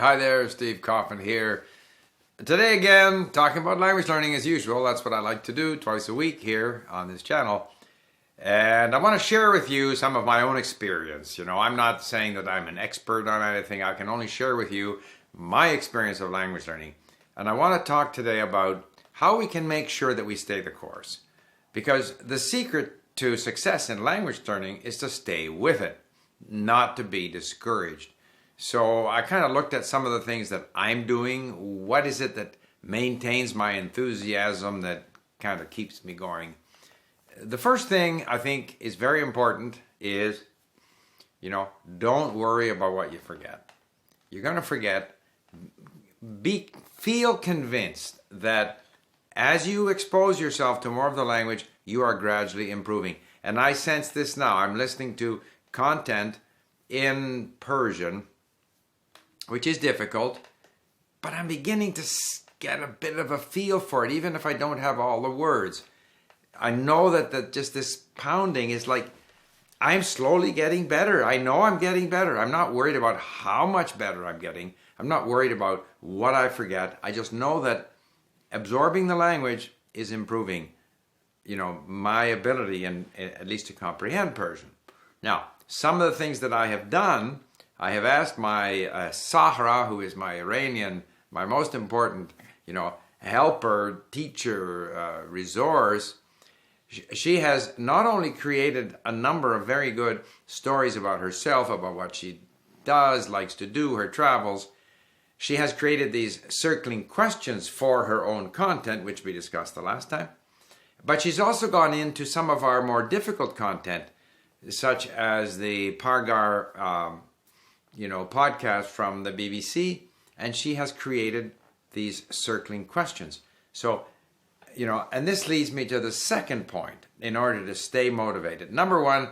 Hi there, Steve Coffin here. Today again, talking about language learning as usual. That's what I like to do twice a week here on this channel. And I want to share with you some of my own experience. I'm not saying that I'm an expert on anything. I can only share with you my experience of language learning. And I want to talk today about how we can make sure that we stay the course. Because the secret to success in language learning is to stay with it, not to be discouraged. So I kind of looked at some of the things that I'm doing. What is it that maintains my enthusiasm, that kind of keeps me going? The first thing I think is very important is, don't worry about what you forget. You're going to forget. Feel convinced that as you expose yourself to more of the language, you are gradually improving. And I sense this now. I'm listening to content in Persian, which is difficult, but I'm beginning to get a bit of a feel for it, even if I don't have all the words. I know that just this pounding is like, I'm slowly getting better. I know I'm getting better. I'm not worried about how much better I'm getting. I'm not worried about what I forget. I just know that absorbing the language is improving, my ability and at least to comprehend Persian. Now, some of the things that I have done, I have asked my Sahra, who is my Iranian, my most important, helper, teacher, resource. She has not only created a number of very good stories about herself, about what she does, likes to do, her travels. She has created these circling questions for her own content, which we discussed the last time. But she's also gone into some of our more difficult content, such as the Pargar podcast from the BBC, and she has created these circling questions. So, and this leads me to the second point in order to stay motivated. Number one,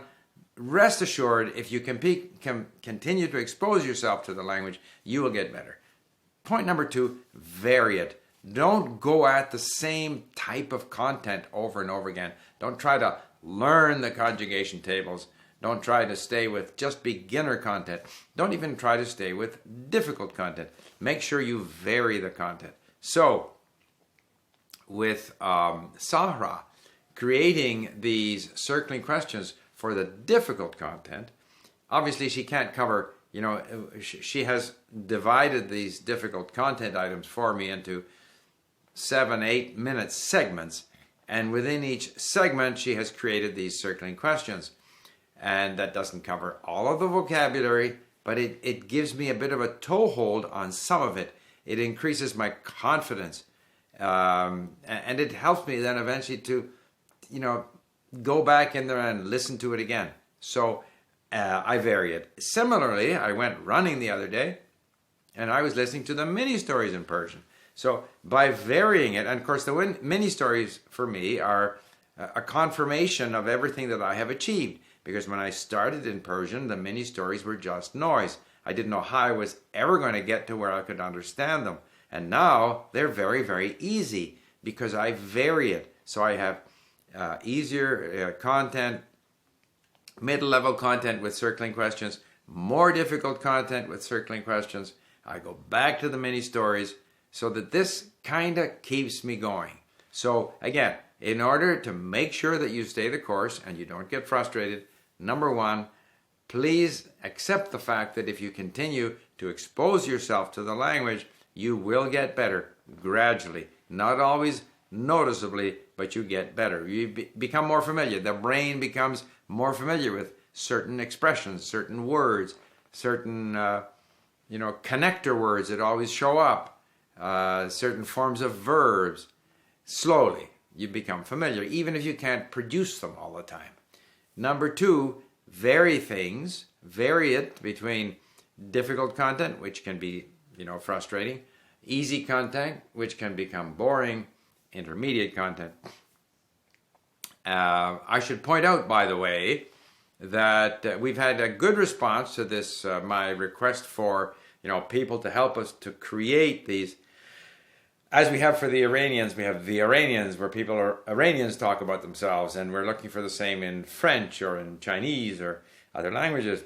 rest assured, if you can continue to expose yourself to the language, you will get better. Point number two, vary it. Don't go at the same type of content over and over again. Don't try to learn the conjugation tables. Don't try to stay with just beginner content. Don't even try to stay with difficult content. Make sure you vary the content. So, with Sahra creating these circling questions for the difficult content, obviously she can't cover, she has divided these difficult content items for me into 7-8 minute segments. And within each segment, she has created these circling questions. And that doesn't cover all of the vocabulary, but it gives me a bit of a toehold on some of it. It increases my confidence. And it helps me then eventually to, go back in there and listen to it again. So I vary it. Similarly, I went running the other day, and I was listening to the mini stories in Persian. So by varying it, and of course the mini stories for me are a confirmation of everything that I have achieved. Because when I started in Persian, the mini stories were just noise. I didn't know how I was ever going to get to where I could understand them. And now they're very, very easy because I vary it. So I have easier content, middle-level content with circling questions, more difficult content with circling questions. I go back to the mini stories so that this kind of keeps me going. So again, in order to make sure that you stay the course and you don't get frustrated, number one, please accept the fact that if you continue to expose yourself to the language, you will get better gradually. Not always noticeably, but you get better. You become more familiar. The brain becomes more familiar with certain expressions, certain words, certain connector words that always show up, certain forms of verbs. Slowly, you become familiar, even if you can't produce them all the time. Number two, vary things. Vary it between difficult content, which can be, frustrating, easy content, which can become boring, intermediate content. I should point out, by the way, that we've had a good response to this, my request for, people to help us to create these. As we have for the Iranians, we have the Iranians, where Iranians talk about themselves, and we're looking for the same in French or in Chinese or other languages.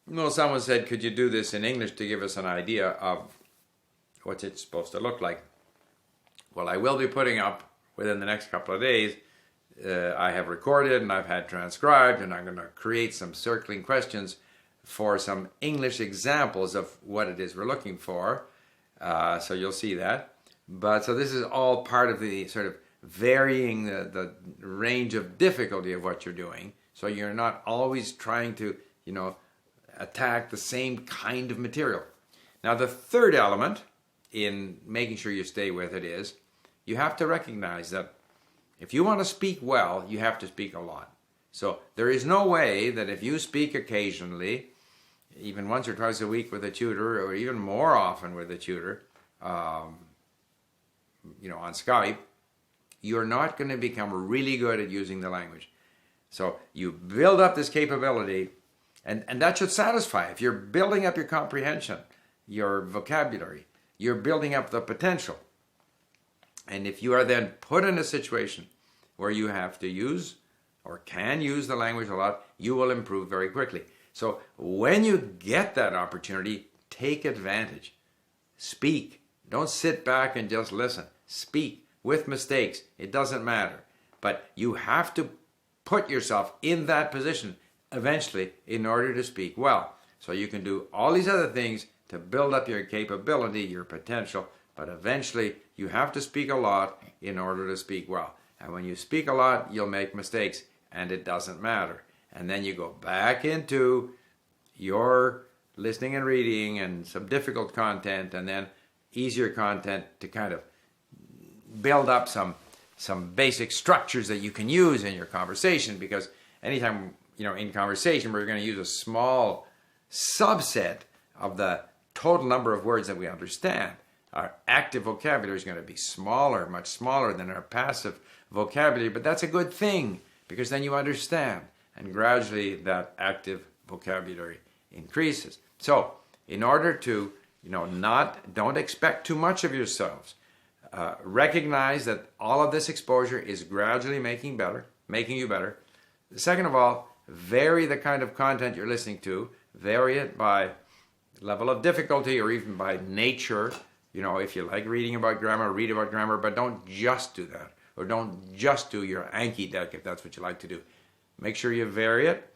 Well, someone said, could you do this in English to give us an idea of what it's supposed to look like? Well, I will be putting up within the next couple of days. I have recorded and I've had transcribed, and I'm going to create some circling questions for some English examples of what it is we're looking for. So you'll see that. But so this is all part of the sort of varying the range of difficulty of what you're doing. So you're not always trying to, attack the same kind of material. Now, the third element in making sure you stay with it is you have to recognize that if you want to speak well, you have to speak a lot. So there is no way that if you speak occasionally, even once or twice a week with a tutor, or even more often with a tutor, on Skype, you're not going to become really good at using the language. So you build up this capability, and that should satisfy. If you're building up your comprehension, your vocabulary, you're building up the potential. And if you are then put in a situation where you have to use or can use the language a lot, you will improve very quickly. So when you get that opportunity, take advantage. Speak. Don't sit back and just listen. Speak with mistakes. It doesn't matter. But you have to put yourself in that position eventually in order to speak well. So you can do all these other things to build up your capability, your potential, but eventually you have to speak a lot in order to speak well. And when you speak a lot, you'll make mistakes, and it doesn't matter. And then you go back into your listening and reading and some difficult content, and then easier content to kind of build up some basic structures that you can use in your conversation. Because anytime, in conversation, we're going to use a small subset of the total number of words that we understand. Our active vocabulary is going to be smaller, much smaller than our passive vocabulary, but that's a good thing because then you understand, and gradually that active vocabulary increases. So in order to, don't expect too much of yourselves. Recognize that all of this exposure is gradually making you better. Second of all, vary the kind of content you're listening to. Vary it by level of difficulty or even by nature. If you like reading about grammar, read about grammar, but don't just do that. Or don't just do your Anki deck if that's what you like to do. Make sure you vary it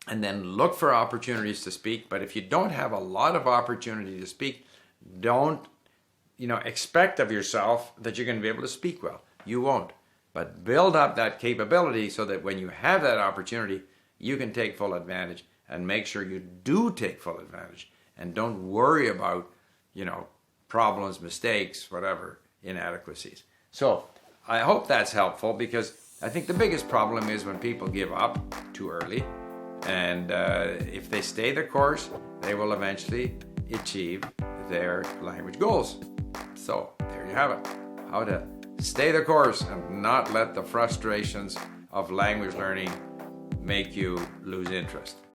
and then look for opportunities to speak. But if you don't have a lot of opportunity to speak, don't expect of yourself that you're going to be able to speak well. You won't. But build up that capability so that when you have that opportunity, you can take full advantage, and make sure you do take full advantage. And don't worry about, problems, mistakes, whatever, inadequacies. So I hope that's helpful, because I think the biggest problem is when people give up too early. And if they stay the course, they will eventually achieve their language goals. So there you have it. How to stay the course and not let the frustrations of language learning make you lose interest.